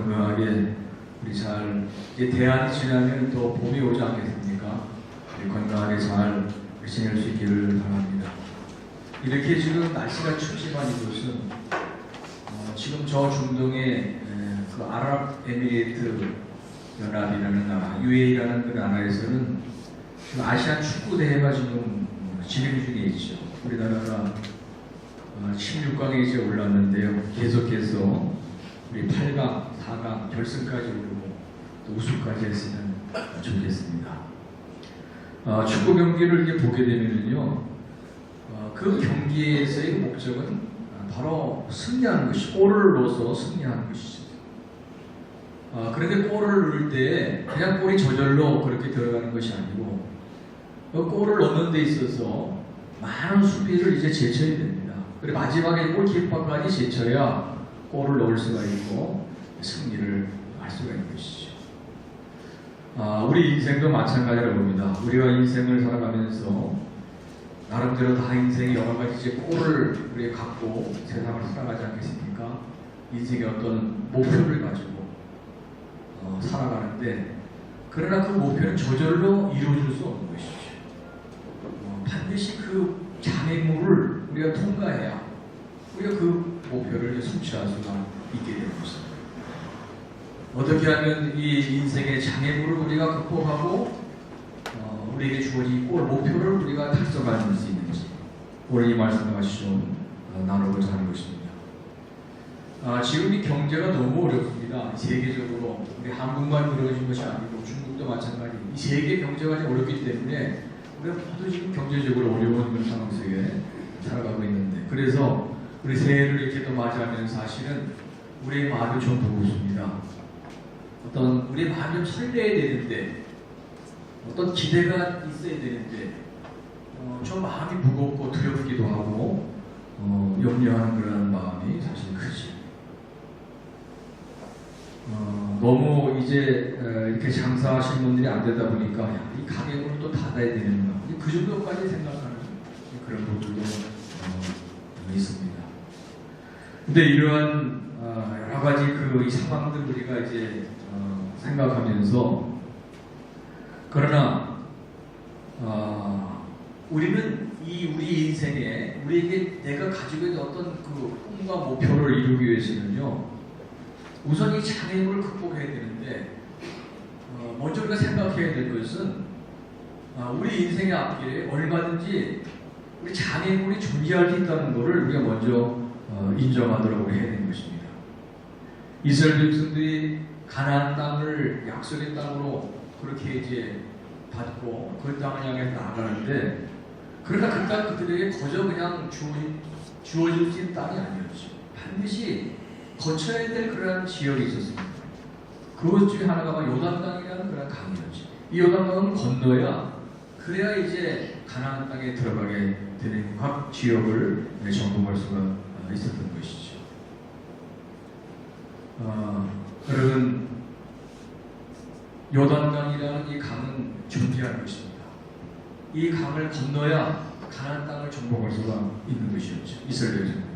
건강하게 우리 잘 이제 대안이 지나면 또 봄이 오지 않겠습니까? 우리 건강하게 잘 지낼 수 있기를 바랍니다. 이렇게 지금 날씨가 춥지만 이곳은 지금 저 중동의 그 아랍에미리트 연합이라는 나라, UAE라는 그 나라에서는 지금 아시안 축구 대회가 지금 진행 중에 있죠. 우리나라가 16강에 이제 올랐는데요. 계속해서 우리 8강, 4강, 결승까지 오르고 또 우승까지 했으면 좋겠습니다. 축구 경기를 이제 보게 되면요, 그 경기에서의 목적은 바로 승리하는 것이, 골을 넣어서 승리하는 것이죠. 그런데 골을 넣을 때 그냥 골이 저절로 그렇게 들어가는 것이 아니고 그 골을 넣는 데 있어서 많은 수비를 이제 제쳐야 됩니다. 그리고 마지막에 골키퍼까지 제쳐야 골을 넣을 수가 있고 승리를 할 수가 있는 것이죠. 우리 인생도 마찬가지라고 봅니다. 우리가 인생을 살아가면서 나름대로 다 인생이 여러 가지 이제 골을 우리가 갖고 세상을 살아가지 않겠습니까? 인생의 어떤 목표를 가지고 살아가는데, 그러나 그 목표는 저절로 이루어질 수 없는 것이죠. 반드시 그 장애물을 우리가 통과해야 우리가 그 목표를 성취할 수가 있게 되는 것입니다. 어떻게 하면 이 인생의 장애물을 우리가 극복하고 우리에게 주어진 골 목표를 우리가 달성할 수 있는지, 오늘 이 말씀을 같이 좀 나누고자 하는 것입니다. 지금 이 경제가 너무 어렵습니다. 세계적으로 우리 한국만 어려워진 것이 아니고 중국도 마찬가지. 이 세계 경제가 어렵기 때문에 우리가 모두 지금 경제적으로 어려운 그런 상황 속에 살아가고 있는데, 그래서 우리 새해를 이렇게 또 맞이하면 사실은 우리의 마음이 좀 무겁습니다. 어떤 우리의 마음이 좀 설레야 되는데, 어떤 기대가 있어야 되는데 좀 마음이 무겁고 두렵기도 하고 염려하는 그런 마음이 사실 크지. 너무 이제 이렇게 장사하시는 분들이 안 되다 보니까 이 가게를 또 닫아야 되는가, 그 정도까지 생각하는 그런 분들도 있습니다. 근데 이러한 여러 가지 이 상황들 우리가 이제 생각하면서, 그러나 우리는 우리 인생에 우리에게 내가 가지고 있는 어떤 그 꿈과 목표를 이루기 위해서는요, 우선 이 장애물을 극복해야 되는데, 먼저 우리가 생각해야 될 것은 우리 인생의 앞길에 얼마든지 우리 장애물이 존재할 수 있다는 것을 우리가 먼저 인정하도록 해야 되는 것입니다. 이스라엘 백성들이 가나안 땅을 약속의 땅으로 그렇게 이제 받고 그 땅을 향해 나아가는데, 그러나 그 땅 그들에게 거저 그냥 주어질 수 있는 땅이 아니었죠. 반드시 거쳐야 될 그러한 지역이 있었습니다. 그것 중에 하나가 요단 땅이라는 그런 강이었죠. 이 요단 강을 건너야 그래야 이제 가나안 땅에 들어가게 되는 각 지역을 점검할 수가 있었던 것이죠. 여러분, 요단강이라는 이 강은 존재하는 것입니다. 이 강을 건너야 가나안 땅을 정복할 수가 있는 것이었죠. 이스라엘 백성들에게.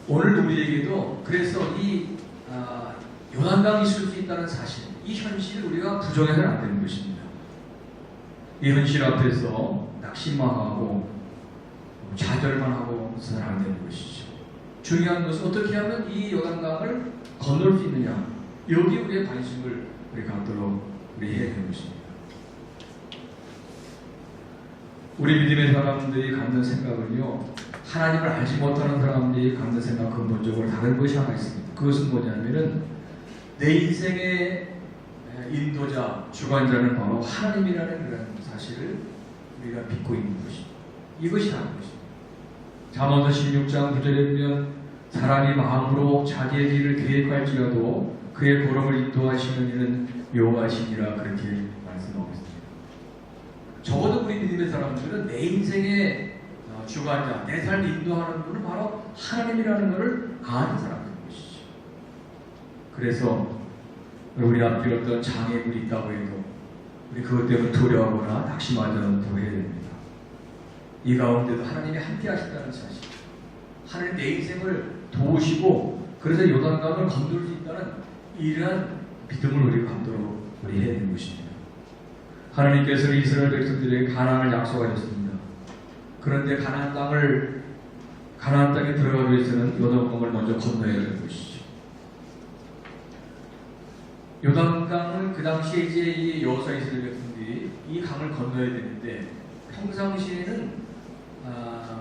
오늘 우리에게도 그래서 이 요단강이 있을 수 있다는 사실, 이 현실을 우리가 부정해서는 안 되는 것입니다. 이 현실 앞에서 낙심만 좌절만 하고 서는 안 되는 것이죠. 중요한 것은 어떻게 하면 이 요단강을 건널 수 있느냐, 여기 우리의 관심을 우리 갖도록 우리 해야 되는 것입니다. 우리 믿음의 사람들이 갖는 생각은요, 하나님을 알지 못하는 사람들이 갖는 생각 근본적으로 다른 것이 하나 있습니다. 그것은 뭐냐면은 내 인생의 인도자, 주관자는 바로 하나님이라는 그런 사실을 우리가 믿고 있는 것입니다. 이것이 다른 것입니다. 잠언서 16장 9절에 보면 사람이 마음으로 자기의 길을 계획할지라도 그의 걸음을 인도하시는 이는 여호와시니라, 그렇게 말씀하고 있습니다. 적어도 우리 믿음의 사람들은 내 인생의 주관자, 내 삶을 인도하는 분은 바로 하나님이라는 것을 아는 사람들인 것이죠. 그래서 우리 앞에 어떤 장애물이 있다고 해도 우리 그것 때문에 두려워하거나 낙심하지 않도록 해야 됩니다. 이 가운데도 하나님이 함께 하신다는 사실, 하나님 내 인생을 도우시고 그래서 요단강을 건널 수 있다는 이러한 믿음을 우리가 갖도록 우리 해야 되는 것입니다. 하나님께서 이스라엘 백성들에게 가나안을 약속하셨습니다. 그런데 가나안 땅에 들어가기 위해서는 요단강을 먼저 건너야 되는 것이죠. 요단강은 그 당시에 이제 이 여호수아 이스라엘 백성들이 이 강을 건너야 되는데 평상시에는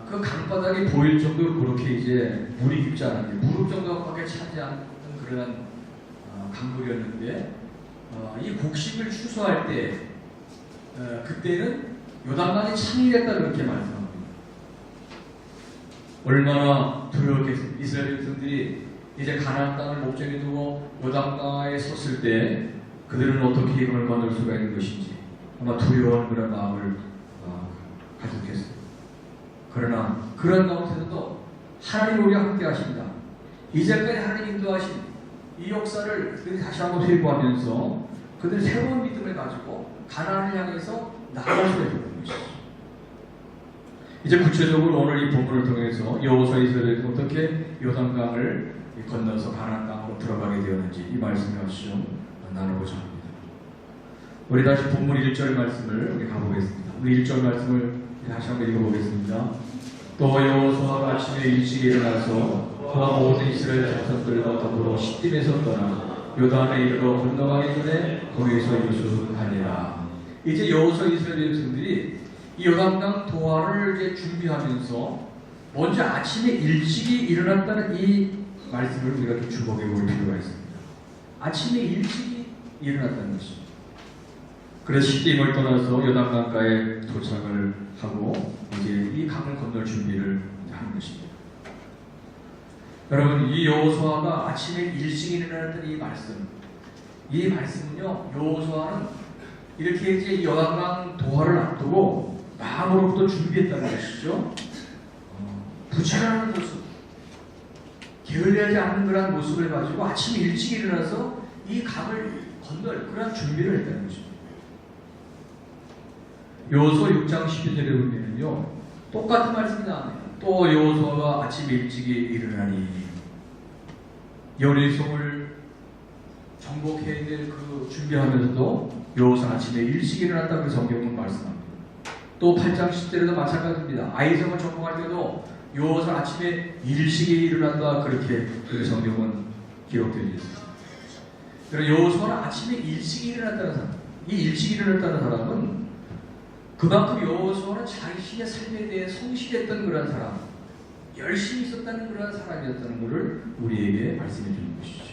그 강바닥이 보일 정도로 그렇게 이제 물이 깊지 않은데 무릎 정도밖에 차지 않는 그런 강물이었는데 이 곡식을 추수할 때 그때는 요단강이 창이됐다 그렇게 말씀합니다. 얼마나 두려웠겠습니까? 이스라엘 백성들이 이제 가나안 땅을 목전에 두고 요단강에 섰을 때 그들은 어떻게 이걸 건널 수가 있는 것인지 아마 두려운 그런 마음을 가졌겠습니다. 그러나 그런 가운데서도 하나님 우리와 함께 하십니다. 이제까지 하나님 인도하신 이 역사를 그들이 다시 한번 회고하면서 그들이 새로운 믿음을 가지고 가나안을 향해서 나아갈 수가 있는 것이죠. 이제 구체적으로 오늘 이 본문을 통해서 여호수아 이스라엘이 어떻게 요단강을 건너서 가나안 땅으로 들어가게 되었는지 이 말씀을 좀 나눠보자 합니다. 우리 다시 본문 1절 말씀을 우리 가보겠습니다. 우리 1절 말씀을 다시 한번 읽어보겠습니다. 또 여호수아가 아침에 일찍 일어나서 그와 모든 이스라엘 백성들과 더불어 시딤에서 떠나 요단에 이르러 건너가기 전에 거기서 유숙하니라. 이제 여호수아 이스라엘 백성들이 이 요단강 도하를 이제 준비하면서 먼저 아침에 일찍이 일어났다는 이 말씀을 우리가 좀 주목해 볼 필요가 있습니다. 아침에 일찍이 일어났다는 것입니다. 그래서 시딤을 떠나서 요단강가에 도착을 하고 이제 이 강을 건널 준비를 하는 것입니다. 여러분, 이 여호수아가 아침에 일찍 일어났던 이 말씀은요, 여호수아는 이렇게 이제 이 요단강 도하를 앞두고 마음으로부터 준비했다는 것이죠. 부지런한 모습, 게을리하지 않는 그런 모습을 가지고 아침 일찍 일어나서 이 강을 건널 그런 준비를 했다는 것입니다. 여호수아 6장 11절에 보면요, 똑같은 말씀이 나옵니다. 또 여호수아가 아침 일찍이 일어나니 여리송을 정복해야 될 그 준비하면서도 여호수아 아침에 일찍 일어났다고 성경은 말씀합니다. 또 8장 10절에도 마찬가지입니다. 아이성을 정복할 때도 여호수아 아침에 일찍이 일어났다 그렇게 그 성경은 기록되어 있습니다. 그럼 여호수아는 아침에 일찍 일어났다는 사람, 이 일찍 일어났다는 사람은 그만큼 여호수아는 자신의 삶에 대해 성실했던 그런 사람, 열심히 있었다는 그런 사람이었다는 것을 우리에게 말씀해 주는 것이죠.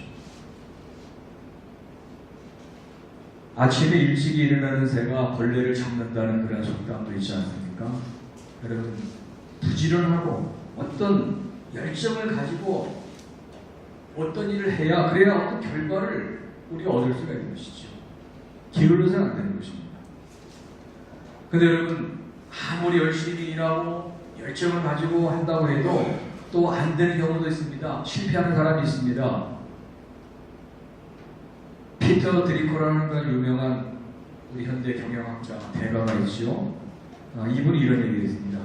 아침에 일찍 일어나는 새가 벌레를 잡는다는 그런 속담도 있지 않습니까? 여러분, 부지런하고 어떤 열정을 가지고 어떤 일을 해야 그래야 어떤 결과를 우리가 얻을 수가 있는 것이죠. 게을러서는 안 되는 것입니다. 근데 여러분, 아무리 열심히 일하고 열정을 가지고 한다고 해도 또 안 되는 경우도 있습니다. 실패하는 사람이 있습니다. 피터 드리코라는 그 유명한 우리 현대 경영학자 대가가 있죠. 이분이 이런 얘기를 했습니다.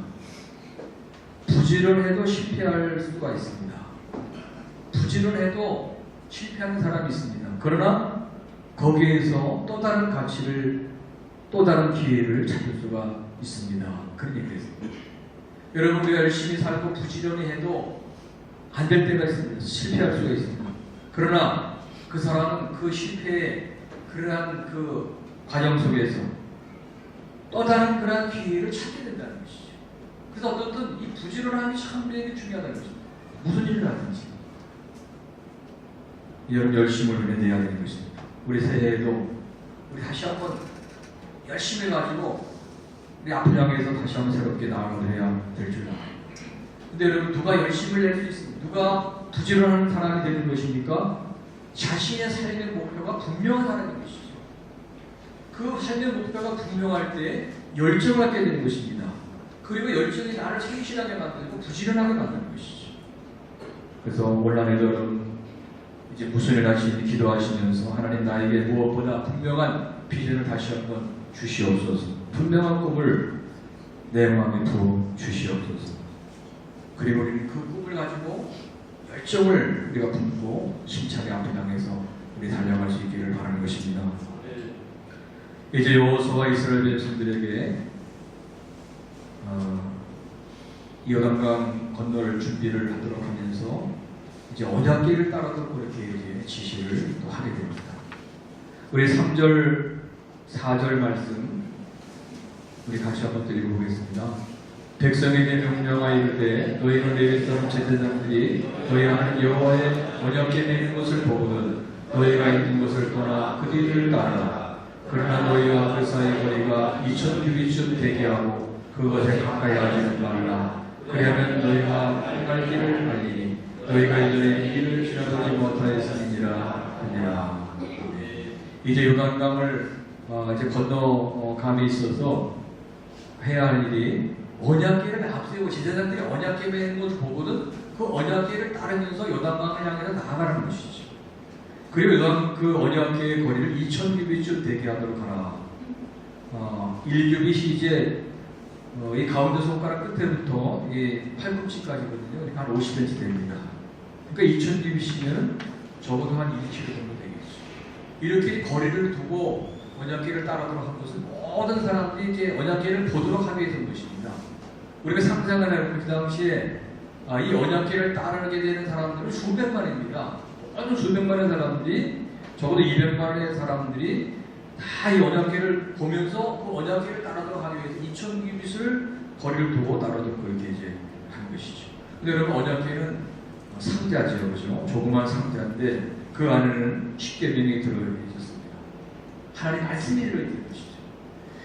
부지런해도 실패할 수가 있습니다. 부지런해도 실패하는 사람이 있습니다. 그러나 거기에서 또 다른 가치를, 또 다른 기회를 찾을 수가 있습니다. 그런 얘기를 했습니다. 여러분, 우리가 열심히 살고 부지런히 해도 안 될 때가 있습니다. 실패할 수가 있습니다. 그러나 그 사람은 그 실패의 그러한 그 과정 속에서 또 다른 그러한 기회를 찾게 된다는 것이죠. 그래서 어떤 이 부지런함이 참 우리에게 중요하다는 것입니다. 무슨 일을 하든지 여러분, 열심을 내야 되는 것입니다. 우리 새해에도 우리 다시 한번 열심히 가지고 우리 앞을 향해서 다시 한번 새롭게 나아가야 될 줄 압니다. 근데 여러분, 누가 열심을 낼 수 있습니까? 누가 부지런한 사람이 되는 것입니까? 자신의 삶의 목표가 분명한 사람인 것이죠. 그 삶의 목표가 분명할 때 열정을 갖게 되는 것입니다. 그리고 열정이 나를 성실하게 만들고 부지런하게 만드는 것이죠. 그래서 올 한 해도 여러분, 이제 무슨 일 하시니 기도하시면서 하나님, 나에게 무엇보다 분명한 비전을 다시 한번 주시옵소서. 분명한 꿈을 내 마음에 두어 주시옵소서. 그리고 우리는 그 꿈을 가지고 열정을 우리가 품고 힘차게 앞에 향해서 우리 달려갈 수 있기를 바라는 것입니다. 이제 여호수아가 이스라엘 백성들에게 요단강 건널 준비를 하도록 하면서 이제 언약궤를 따라서 그렇게 이제 지시를 또 하게 됩니다. 우리 3절, 4절 말씀 우리 같이 한번 또 읽어보겠습니다. 백성에게 명령하여 이르되 너희는 레위 사람 제사장들이 너희 하나님 여호와의 언약궤 매는 것을 보거든 너희가 있는 것을 떠나 그 뒤를 따르라. 그러나 너희와 그 사이 거리가 2000규빗쯤 되게 하고 그것에 가까이 하지는 말라. 그러면 너희가 갈 길을 알리니 너희가 이전에 이 길을 지나가지 못하였음이니라 하니라. 이제 요단강을 이제 건너감에 있어서 해야 할 일이 언약궤를 앞세우고 제사장들이 언약궤 매는 것을 보거든 그 언약궤를 따르면서 요단강을 향해서 나아가는 것이죠. 그리고 그 언약궤의 거리를 2000규빗쯤 되게 하도록 하라. 1규빗이 이제 이 가운데 손가락 끝에부터 이게 팔꿈치까지거든요. 그러니까 한 50cm 됩니다. 그러니까 2000규빗이면 적어도 한 2km 정도 되겠죠. 이렇게 거리를 두고 언약궤를 따르도록 한 것은 모든 사람들이 이제 언약궤를 보도록 하기 위해서인 것입니다. 우리가 상상을 해보면 그 당시에 이 언약궤를 따르게 되는 사람들은 수백만입니다. 아주 수백만의 사람들이 적어도 200만의 사람들이 다 이 언약궤를 보면서 그 언약궤를 따르도록 하기 위해서 2000규빗을 거리를 두고 따르도록 그렇게 이제 한 것이죠. 근데 여러분 언약궤는 상자죠, 그렇죠? 조그만 상자인데 그 안에는 십계명이 들어 있었습니다. 하나님 말씀이 들어 있는 것이죠.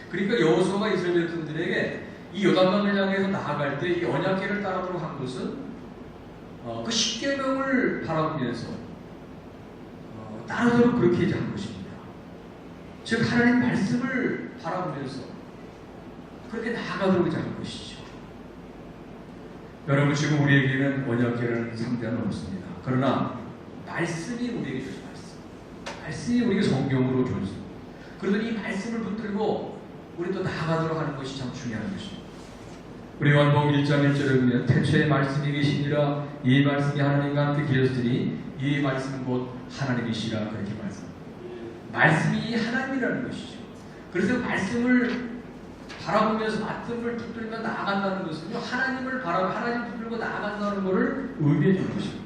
그러니까 여호수아가 이스라엘 백성들에게 이 요단강을 향해서 나아갈 때 이 언약궤를 따르도록 한 것은 그 십계명을 바라보면서 따르도록 그렇게 이제 한 것입니다. 즉 하나님 말씀을 바라보면서 그렇게 나아가도록 이제 한 것이죠. 여러분 지금 우리에게는 언약궤라는 상자는 없습니다. 그러나 말씀이 우리에게 주신 말씀이 우리에게 성경으로 주셨습니다. 그래서 이 말씀을 붙들고 우리 또 나아가도록 하는 것이 참 중요한 것입니다. 우리 요한복음 1장 1절에 보면 태초에 말씀이 계시니라 이 말씀이 하나님과 함께 계셨으니 이 말씀은 곧 하나님이시라 그렇게 말씀합니다. 말씀이 하나님이라는 것이죠. 그래서 말씀을 바라보면서 말씀을 붙들며 나아간다는 것은요 하나님을 하나님 붙들고 나아간다는 것을 의미해 주는 것입니다.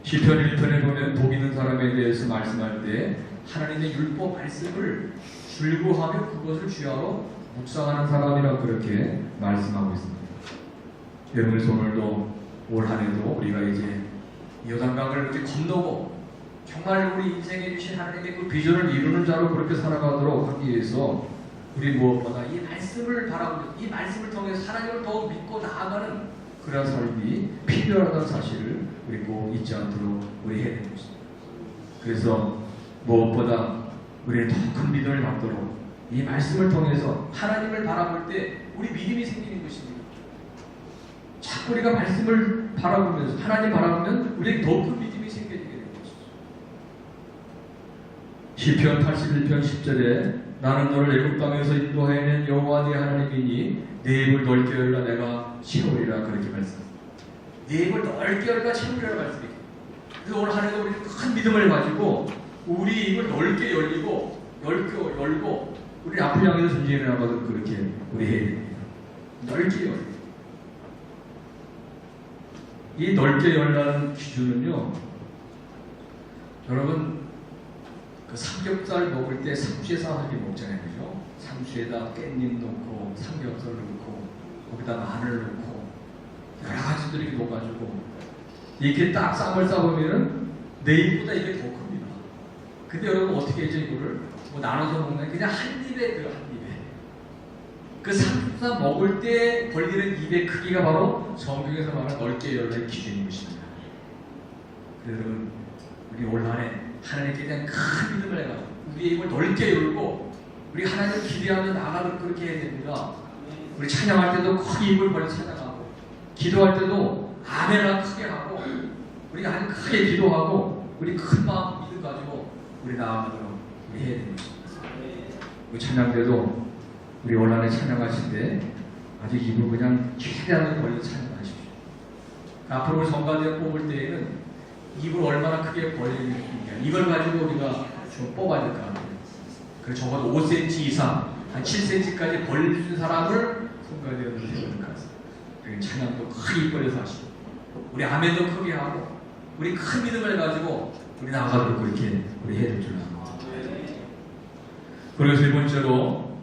시편 1편에 보면 복 있는 사람에 대해서 말씀할 때 하나님의 율법 말씀을 즐거워하며 그것을 주야로 묵상하는 사람이라 그렇게 말씀하고 있습니다. 여러분 오늘도 올 한해도 우리가 이제 요단강을 이렇게 건너고 정말 우리 인생에 주신 하나님의 그 비전을 이루는 자로 그렇게 살아가도록 하기 위해서 우리 무엇보다 이 말씀을 바라보면서 이 말씀을 통해서 하나님을 더욱 믿고 나아가는 그런 삶이 필요하다는 사실을 우리 꼭 잊지 않도록 우리 해야 되는 것입니다. 그래서 무엇보다 우리는 더 큰 믿음을 갖도록 이 말씀을 통해서 하나님을 바라볼 때 우리 믿음이 생기는 것입니다. 자꾸 우리가 말씀을 바라보면서 하나님 바라보면 우리에게 더 큰 믿음이 생기게 되는 것이죠. 시편 81편 10절에 나는 너를 애굽 땅에서 인도하여낸 여호와 네 하나님이니 네 입을 넓게 열라 내가 채우리라 그렇게 말씀합니다. 네 입을 넓게 열라 채우리라 말씀입니다. 그래서 오늘 하나님은 우리 큰 믿음을 가지고 우리 입을 넓게 열고 우리 앞을 향해서 전진해 나가도록 그렇게 우리 해야 됩니다. 넓게 열고 이 넓게 열라는 기준은요 여러분 그 삼겹살 먹을 때 삼수에서 하게 먹잖아요, 그죠? 삼수에다 깻잎 넣고 삼겹살 넣고 거기다 마늘 넣고 여러 가지들이 이렇게 넣어가지고 이렇게 딱 쌈을 싸보면은 내 입보다 이게 더 큽니다. 근데 여러분 어떻게 해죠 이거를 뭐 나눠서 먹는 그냥 한 입에 한 입에 그 삼겹살 먹을 때 벌리는 입의 크기가 바로 성경에서 말하는 넓게 열라의 기준인 것입니다. 그래서 여러분 우리 올 한해 하나님께 대한 큰 믿음을 해가지고 우리의 입을 넓게 열고 우리 하나님을 기대하며 나가도록 그렇게 해야 됩니다. 우리 찬양할 때도 크게 입을 벌려 찬양하고 기도할 때도 아멘을 크게 하고 우리 하나님 크게 기도하고 우리 큰 마음 믿음 가지고 우리 나아가도록 우리 해야 되는 것입니다. 우리 찬양 때도 우리 올 한해 찬양하실 때 아주 입을 그냥 최대한으로 벌려 찬양하십시오. 앞으로 우리 성가대 뽑을 때에는 입을 얼마나 크게 벌리느냐 이걸 가지고 우리가 좀 뽑아야 될 것 같아요. 그래서 적어도 5cm 이상 한 7cm까지 벌릴 수 있는 사람을 성가대로 세워야 될 것 같습니다. 그리고 찬양도 크게 벌려서 하시고 우리 아멘도 크게 하고 우리 큰 믿음을 가지고 우리 나가도록 그렇게 우리 해야 될 줄 압니다. 그래서 세 번째로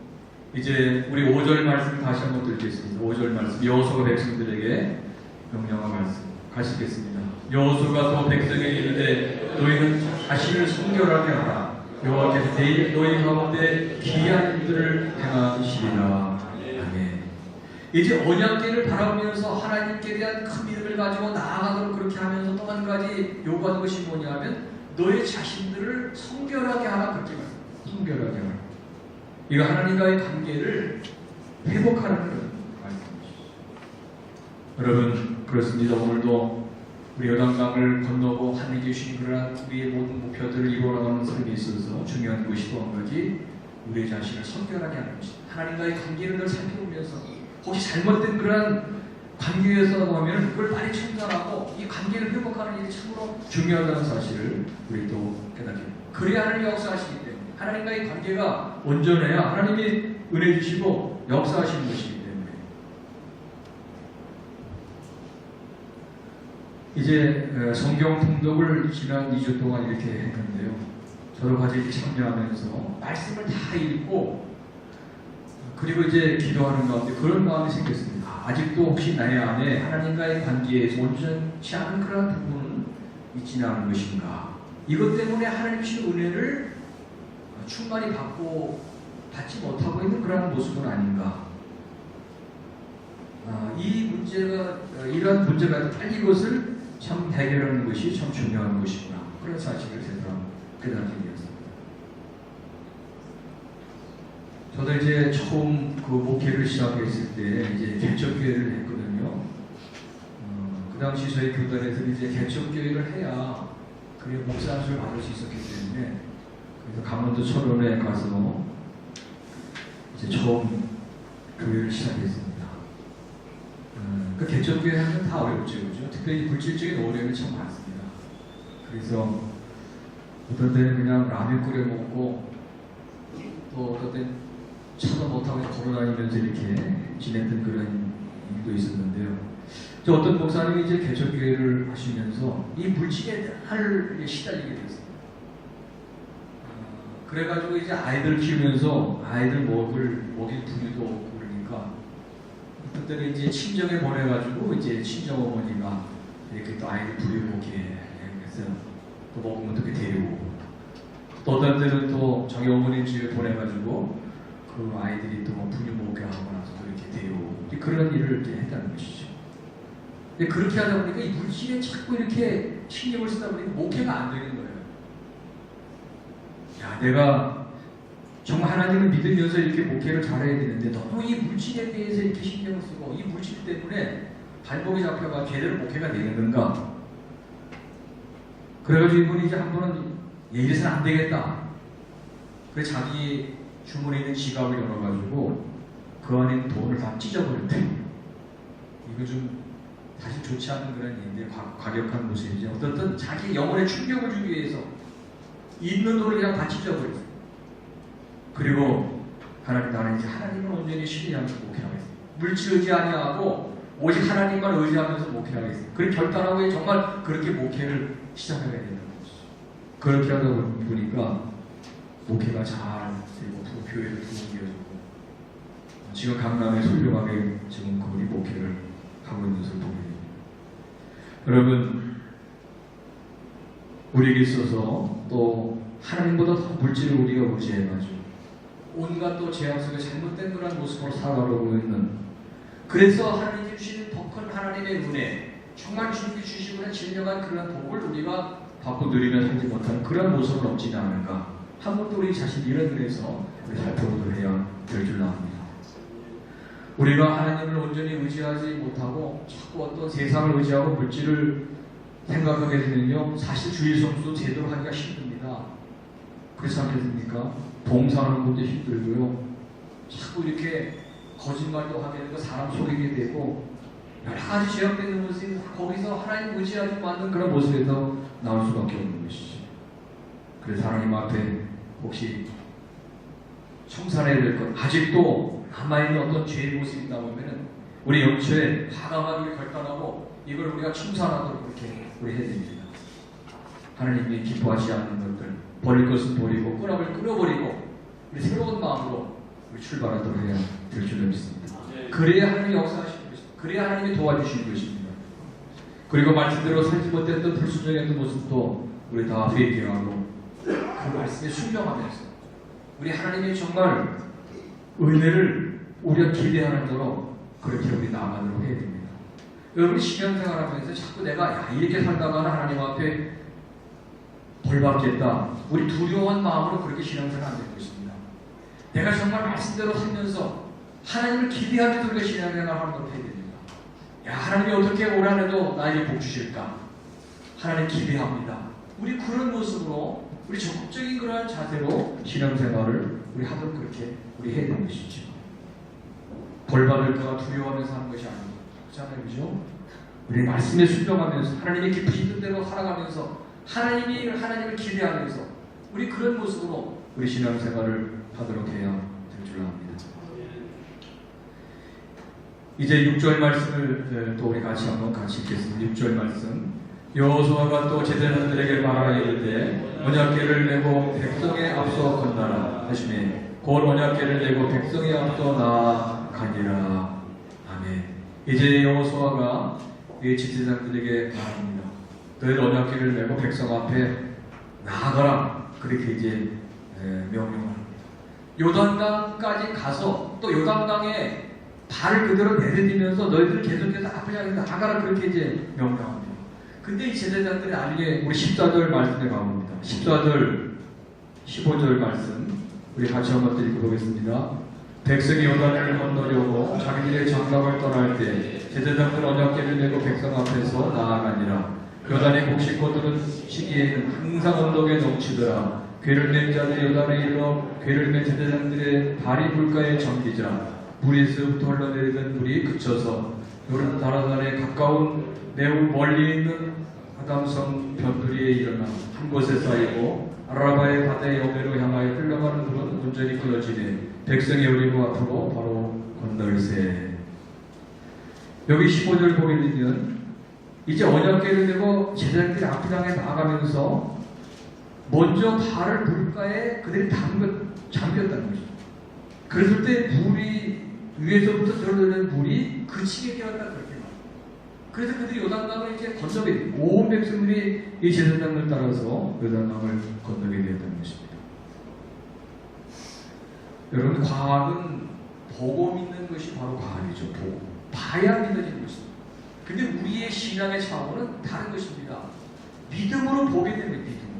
이제 우리 5절 말씀 다시 한번 읽겠습니다. 5절 말씀 여호수아가 백성들에게 명령한 말씀 같이 읽겠습니다. 여호수아가 또 백성에게 이르되 너희는 자신을 순결하게 하라. 여호와께서 너희 가운데 기이한 일들을 행하시리라. 아멘. 이제 언약궤를 바라보면서 하나님께 대한 큰 믿음을 가지고 나아가도록 그렇게 하면서 또 한 가지 요구하는 것이 뭐냐면 너희 자신들을 성결하게 하라. 그렇게 말합니다. 성결하게 하라. 이거 하나님과의 관계를 회복하는 그런 말씀이죠. 여러분 그렇습니다. 오늘도 우리 요단강을 건너고 하나님께 주신 그러한 우리의 모든 목표들을 이루어나가는 삶에 있어서 중요한 것이 또 한 가지 우리 자신을 성결하게 하는 것입니다. 하나님과의 관계를 늘 살펴보면서 혹시 잘못된 그러한 관계에서 보면 그걸 빨리 청산하고 이 관계를 회복하는 일이 참으로 중요하다는 사실을 우리 또 깨닫게 됩니다. 그래야 하나님이 역사하시기 때문에 하나님과의 관계가 온전해야 하나님이 은혜 주시고 역사하시는 것이기 때문에 이제 성경 통독을 지난 2주 동안 이렇게 했는데요. 저도 같이 이렇게 참여하면서 말씀을 다 읽고 그리고 이제 기도하는 가운데 그런 마음이 생겼습니다. 아직도 혹시 나의 안에 하나님과의 관계에서 온전치 않은 그런 부분은 있지는 않은 것인가. 이것 때문에 하나님 주신 은혜를 충만히 받지 못하고 있는 그런 모습은 아닌가. 이 문제가 이러한 문제가 빨리 이것을 참 해결하는 것이 참 중요한 것이구나. 그런 사실을 제가 깨닫게 되었습니다. 저도 이제 처음 그 목회를 시작했을 때 이제 개척교회를 했거든요. 그 당시 저희 교단에서 이제 개척교회를 해야 그래 목사 안수를 받을 수 있었기 때문에 그래서 강원도 철원에 가서 이제 처음 교회를 시작했습니다. 그 개척교회 하면 다 어렵죠, 그죠? 특별히 물질적인 어려움이 참 많습니다. 그래서 어떤 때는 그냥 라면 끓여 먹고 또 어떤 때는 차도 못하고 걸어다니면서 이렇게 지냈던 그런 일도 있었는데요. 어떤 목사님이 이제 개척교회를 하시면서 이 물질에 시달리게 됐어요. 그래가지고 이제 아이들 키우면서 아이들 먹일 분유도 없고 그러니까 그때는 이제 친정에 보내가지고 이제 친정 어머니가 이렇게 또 아이들 분유 먹게 했어요. 또 먹으면 어떻게 데리고 또 어떤 때는 또 자기 어머니 집에 보내가지고 그 아이들이 또 분유 먹게 하고 나서 또 이렇게 데리고 그런 일을 이렇게 했다는 것이죠. 근데 그렇게 하다 보니까 이 물질에 자꾸 이렇게 신경을 쓰다 보니까 목회가 안 되는 거예요. 야, 내가 정말 하나님을 믿으면서 이렇게 목회를 잘해야 되는데 너무 이 물질에 대해서 이렇게 신경을 쓰고 이 물질 때문에 발목이 잡혀가 제대로 목회가 되는가? 그래가지고 이분이 이제 한 번은 이래서는 안 되겠다. 그래서 자기 주머니에 있는 지갑을 열어가지고 그 안에 있는 돈을 다 찢어버렸대. 이거 좀 사실 좋지 않은 그런 일인데 과격한 모습이죠. 어떤 자기 영혼에 충격을 주기 위해서 있는 돈을 그냥 다 찢어버렸어요. 그리고 나는 이제 하나님을 온전히 신뢰하면서 목회하겠어요. 물질 의지 아니하고 오직 하나님만 의지하면서 목회하겠어요. 그렇게 결단하고 정말 그렇게 목회를 시작하게 되는 거죠. 그렇게 하다 보니까 목회가 잘 되고 교회를 부흥되어지고 지금 강남에 훌륭하게 지금 그분이 목회를 하고 있는 것을 보게 됩니다. 여러분 우리에게 있어서 또 하나님보다 더 물질을 우리가 의지해가지고 온갖 또 죄악 속에 잘못된 그런 모습으로 살아가고 있는 그래서 하나님이 주시는 더 큰 하나님의 은혜 정말 주님이 주시고 있는 진정한 그런 복을 우리가 받고 누리며 살지 못하는 그런 모습은 없지는 않은가 한 번도 우리 자신 이런 일에서 우리 살펴보도록 해야 될 줄 압니다. 우리가 하나님을 온전히 의지하지 못하고 자꾸 어떤 세상을 의지하고 물질을 생각하게 되면요 사실 주일 성수도 제대로 하기가 힘듭니다. 그렇지 않겠습니까? 봉사하는 것도 힘들고요 자꾸 이렇게 거짓말도 하게 되고 사람 속이게 되고 여러 가지 죄악되는 모습이 거기서 하나님 의지하지 않는 그런 모습에서 나올 수밖에 없는 것이죠. 그래서 하나님 앞에 혹시 청산해야 될 것, 아직도 남아있는 어떤 죄의 모습이 있다 보면은 우리 영초에 과감하게 결단하고 이걸 우리가 청산하도록 그렇게 우리 해야 됩니다. 하나님이 기뻐하지 않는 것들, 버릴 것은 버리고 끄라을 끊어버리고 우리 새로운 마음으로 우리 출발하도록 해야 될 줄 믿습니다. 그래야 하나님이 역사하시는 것입니다. 그래야 하나님이 도와주시는 것입니다. 그리고 말씀대로 살지 못했던 불순종했던 모습도 우리 다 회개하고 그 말씀에 순종하면서 우리 하나님의 정말 은혜를 우리가 기대하는 대로 그렇게 우리 나아가도록 해야 됩니다. 여러분 신앙생활하면서 자꾸 내가 이렇게 살다가는 하나님 앞에 벌 받겠다. 우리 두려운 마음으로 그렇게 신앙생활 안 될 것입니다. 내가 정말 말씀대로 살면서 하나님을 기대하면서 우리가 신앙생활 하는 걸 해야 됩니다. 야, 하나님이 어떻게 올 한해도 나에게 복 주실까? 하나님 기대합니다. 우리 그런 모습으로 우리 적극적인 그러한 자세로 신앙생활을 우리 하도록 그렇게 우리 해야 되는 것이죠. 벌 받을까 두려워하면서 하는 것이 아니고 그렇잖아요, 그죠? 우리 말씀에 순종하면서 하나님의 기쁘신 뜻대로 살아가면서 하나님을 기대하면서 우리 그런 모습으로 우리 신앙생활을 하도록 해야 될 줄 압니다. 이제 6절 말씀을 또 우리 같이 한번 같이 읽겠습니다. 6절 말씀. 여호수아가 또 제자들에게 말하여 이르되 언약궤를 메고 백성에 앞서 건너라 하시매 곧 언약궤를 메고 백성에 앞서 나아가니라. 아멘. 이제 여호수아가 이 제사장들에게 말합니다. 너희들 언약궤를 메고 백성 앞에 나아가라. 그렇게 이제 명령합니다. 요단강까지 가서 또 요단강에 발을 그대로 내디디면서 너희들 계속해서 앞을 향해 나가라. 그렇게 이제 명령합니다. 근데 이 제자장들이 나중에 우리 14절 말씀에 나옵니다. 14절, 15절 말씀 우리 같이 한번 읽어보겠습니다. 백성이 요단을 건너려고 자기들의 장막을 떠날 때 제자장들 언약궤를 메고 백성 앞에서 나아가니라. 요단의 곡식꽃들은 시기에는 항상 언덕에 넘치더라. 궤를 맨 자들이 요단에 이르러 궤를 맨 제자장들의 발이 물가에 잠기자 물에서부터 흘러내리던 물이 그쳐서 요르단강에 가까운 매우 멀리 있는 아담성 변두리에 일어나 한 곳에 쌓이고 아라바의 바다의 여배로 향하여 흘러가는 물은 온전히 끊어지네 백성이 올리고 앞으로 바로 건널세. 여기 15절 보게 되면 이제 언약궤를 들고 제자들이 앞을 향해 나아가면서 먼저 발을 물가에 그들이 잠겼다는 거죠. 그랬을 때 물이 위에서부터 들어오는 물이 그치게 되었다 그렇게 말합니다. 그래서 그들이 요단강을 이제 건너게 됩니다. 온 백성들이 이 제사장을 따라서 요단강을 건너게 되었다는 것입니다. 여러분 과학은 보고 믿는 것이 바로 과학이죠. 보고 봐야 믿어지는 것입니다. 근데 우리의 신앙의 차원은 다른 것입니다. 믿음으로 보게 됩니다. 믿음으로.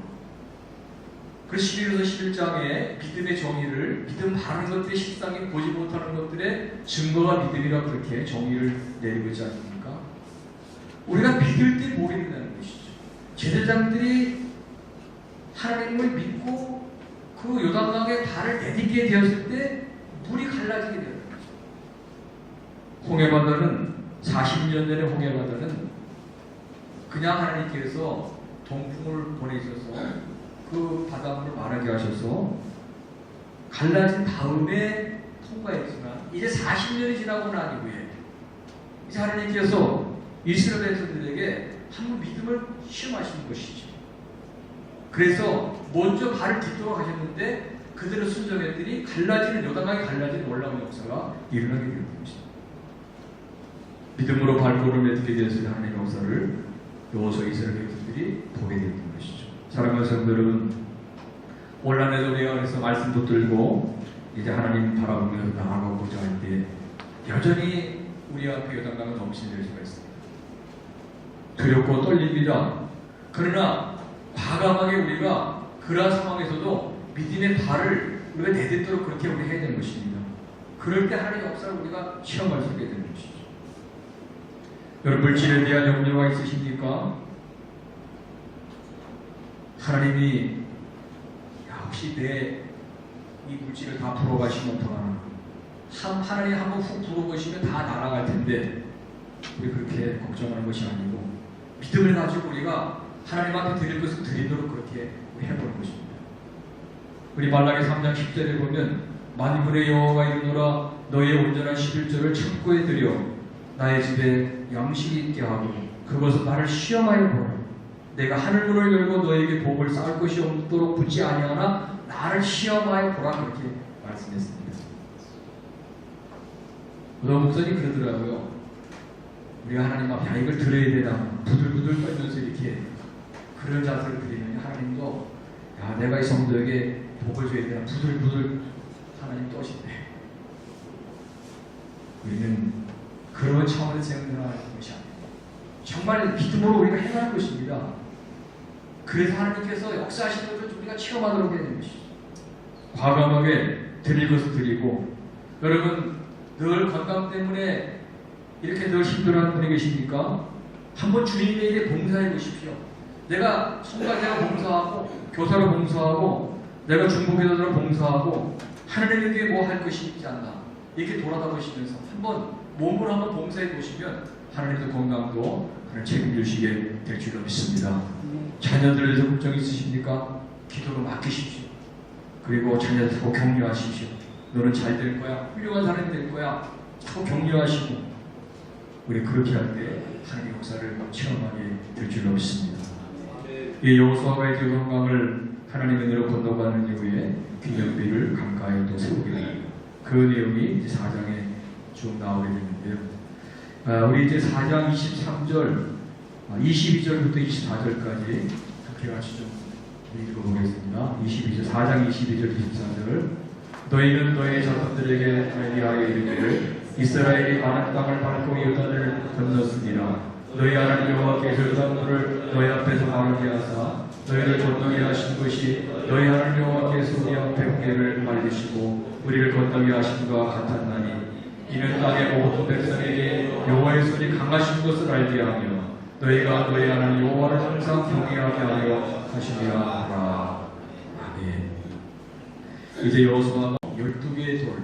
그래서 11에서 11장에 믿음의 정의를 믿음 바른 것들의 실상이 보지 못하는 것들의 증거가 믿음이라 그렇게 정의를 내리고 있지 않습니까? 우리가 믿을 때 보게 된다는 것이죠. 제사장들이 하나님을 믿고 그 요단강에 발을 내딛게 되었을 때 물이 갈라지게 되었다는 거죠. 홍해바다는 40년 전에 홍해바다는 그냥 하나님께서 동풍을 보내셔서 그 바닷물을 마르게 하셔서 갈라진 다음에 통과했지만 이제 40년이 지나고 난 이후에 이제 하나님께서 이스라엘 백성들에게 한번 믿음을 시험하시는 것이죠. 그래서 먼저 발을 딛도록 하셨는데 그들은 순종했더니 갈라지는 요단강이 갈라지는 놀라운 역사가 일어나게 되는 것입니다. 믿음으로 발걸음을 내딛게 되었을 하나님의 역사를 여호수아 이스라엘 백성들이 보게 되는 것이죠. 사랑하는 성도 여러분, 온란에도 우리가 그래서 말씀 붙들고 이제 하나님 바라보며 나아가고자 할 때 여전히 우리 앞에 요단강은 넘치는 수가 있습니다. 두렵고 떨립니다. 그러나 과감하게 우리가 그러한 상황에서도 믿음의 발을 우리가 내딛도록 그렇게 우리 해야 되는 것입니다. 그럴 때 하나님의 역사를 우리가 체험할 수 있게 되는 것이죠. 여러분 물질에 대한 염려가 있으십니까? 하나님이 혹시 내 이 물질을 다 풀어가시면 어떡하나? 하나님 한번 훅 풀어보시면 다 날아갈 텐데 우리 그렇게 걱정하는 것이 아니고 믿음을 가지고 우리가 하나님 앞에 드릴 것을 드리도록 그렇게 해보는 것입니다. 우리 말라기 3장 10절에 보면 만군의 여호와가 이르노라 너희의 온전한 11조를 창고에 들여 나의 집에 양식이 있게 하고 그것을 나를 시험하여 보라. 내가 하늘문을 열고 너에게 복을 쌓을 것이 없도록 붙지 아니하나 나를 시험하여 보라. 그렇게 말씀했습니다. 어떤 목사님 그러더라고요. 우리가 하나님 앞에 이걸 드려야 되나 부들부들 떨면서 이렇게 그런 자세를 드리면 하나님도 야 내가 이 성도에게 복을 줘야 되나 부들부들 하나님 떠신대. 우리는 그런 차원에서 생각하는 것이 아닙니다. 정말 믿음으로 우리가 행할 것입니다. 그래서 하나님께서 역사하시는 것을 우리가 체험하도록 해야 되는 것이죠. 과감하게 드릴 것을 드리고 여러분 늘 건강 때문에 이렇게 늘 힘들어하는 분이 계십니까? 한번 주님의 일에 봉사해 보십시오. 내가 성가대로 봉사하고 교사로 봉사하고 내가 중보기도자로 봉사하고 하나님에게 뭐 할 것이 있지 않나 이렇게 돌아다 보시면서 한번 몸으로 한번 봉사해 보시면 하나님도 건강도 그런 책임지시게 될 줄로 믿습니다. 자녀들에서 걱정 있으십니까? 기도로 맡기십시오. 그리고 자녀들하고 격려하십시오. 너는 잘 될 거야. 훌륭한 사람이 될 거야. 자꾸 격려하시고 우리 그렇게 할 때 하나님의 역사를 체험하게 될 줄로 믿습니다. 이 여호수아가 이제 건강을 하나님의 은혜로 건너가는 이후에 기념비를 강가에 또 세우게 됩니다. 그 내용이 이제 4장에 쭉 나오게 되는데요. 우리 이제 4장 23절, 22절부터 24절까지 그렇게 같이 좀 읽어보겠습니다. 4장 22절, 24절. 너희는 너희 자손들에게 위하여 이르기를 이스라엘이 가나안 땅을 밟고 요단을 건넜으니라. 너희 하나님 여호와께서 요단물을 너희 앞에서 마르게 하사 너희를 건너게 하신 것이 너희 하나님 여호와께서 우리 앞에 홍해를 말리시고 우리를 건너게 하심과 같았나니 이는 땅의 모든 백성에게 여호와의 손이 강하신 것을 알게 하며 너희가 너희 하나님 여호와를 항상 경외하게 하려 하심이라. 아멘. 이제 여호수아가 12개의 돌,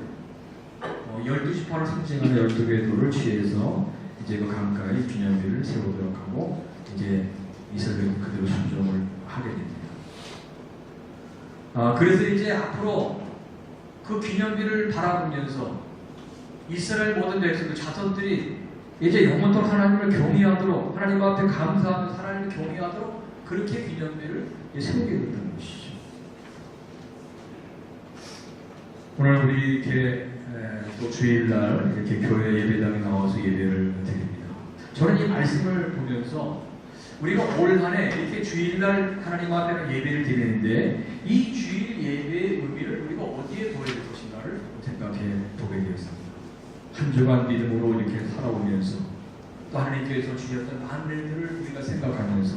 12지파를 상징하는 12개의 돌을 취해서 이제 그 강가에 기념비를 세우도록 하고 이제 이스라엘은 그대로 순종을 하게 됩니다. 그래서 이제 앞으로 그 기념비를 바라보면서 이스라엘 모든 백성들 자손들이 이제 영원토록 하나님을 경외하도록 하나님 앞에 감사하면서 하나님을 경외하도록 그렇게 기념비를 세우게 된다는 것이죠. 오늘 우리 이렇게 또 주일날 이렇게 교회 예배당에 나와서 예배를 드립니다. 저는 이 말씀을 보면서 우리가 올 한 해 이렇게 주일날 하나님 앞에 예배를 드리는데 이 주일 예배의 의미를 우리가 어디에 둬야 될 것인가를 생각해 보게 되었습니다. 한 주간 믿음으로 이렇게 살아오면서 또 하나님께서 주셨던 은혜들을 우리가 생각하면서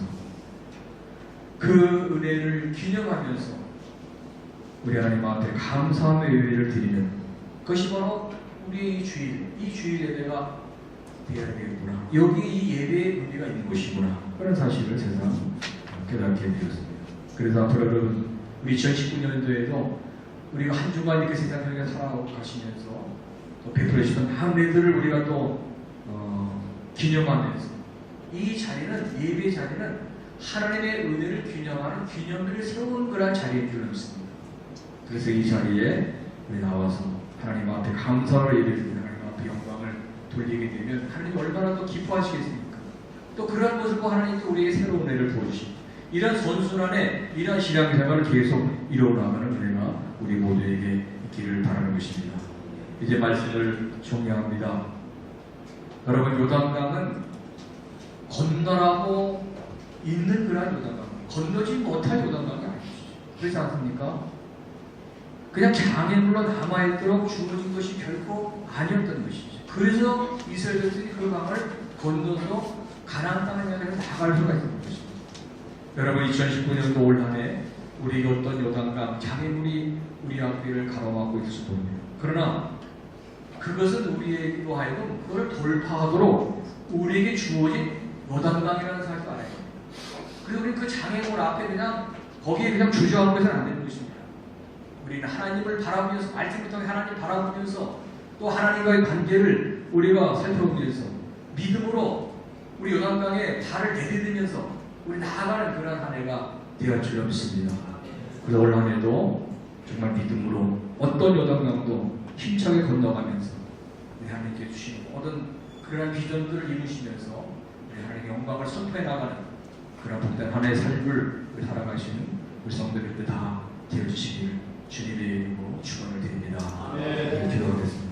그 은혜를 기념하면서 우리 하나님 앞에 감사함의 예배를 드리는 것이 바로 우리 이 주일 예배가 되어야 되겠구나. 여기 이 예배의 의미가 있는 것이구나. 그런 사실을 세상 깨닫게 되었습니다. 그래서 앞으로 여러분 우리 2019년도에도 우리가 한 주간 이렇게 세상에 살아가시면서 또 베풀어주셨던 은혜들을 우리가 또 기념하면서 이 자리는 예배 자리는 하나님의 은혜를 기념하는 기념비를 세운 그런 자리인 줄 믿습니다. 그래서 이 자리에 우리 나와서 하나님 앞에 감사를 예배드리는 하나님 앞에 영광을 돌리게 되면 하나님 얼마나 또 기뻐하시겠습니까? 또 그러한 것을 또 하나님 또 우리에게 새로운 은혜를 부어주시고 이런 선순환에 이런 신앙생활을 계속 이루어나가는 은혜가 우리 모두에게 있기를 바라는 것입니다. 이제 말씀을 정리합니다. 여러분 요단강은 건너라고 있는 그런 요단강, 건너지 못할 요단강이 아니죠. 그렇지 않습니까? 그냥 장애물로 남아있도록 주어진 것이 결코 아니었던 것이죠. 그래서 이스라엘 백성이 그 강을 건너서 가나안 땅에 나갈 수가 있는 것입니다. 여러분 2019년도 올 한해 우리 어떤 요단강 장애물이 우리 앞길을 가로막고 있을 겁니다. 그러나 그것은 우리로 하여금 그걸 돌파하도록 우리에게 주어진 요단강이라는 사실을 알아야 됩니다. 그래서 우리 그 장애물 앞에 그냥 거기에 그냥 주저하는 것은 안 되는 것입니다. 우리는 하나님을 바라보면서 말씀을 통해 하나님 바라보면서 또 하나님과의 관계를 우리가 살펴보면서 믿음으로 우리 요단강에 발을 내디디면서 우리 나아가는 그런 한 해가 되어 줄 믿습니다. 그래서 올 한 해도 정말 믿음으로 어떤 요단강도 힘차게 건너가면서 우리 하나님께 주신 모든 그런 비전들을 이루시면서 우리 하나님의 영광을 선포해 나가는 그런 복된 한 해의 삶을 우리 살아가시는 우리 성도님들 다 되어주시길 주님의 이름으로 축원을 드립니다. 기도하겠습니다.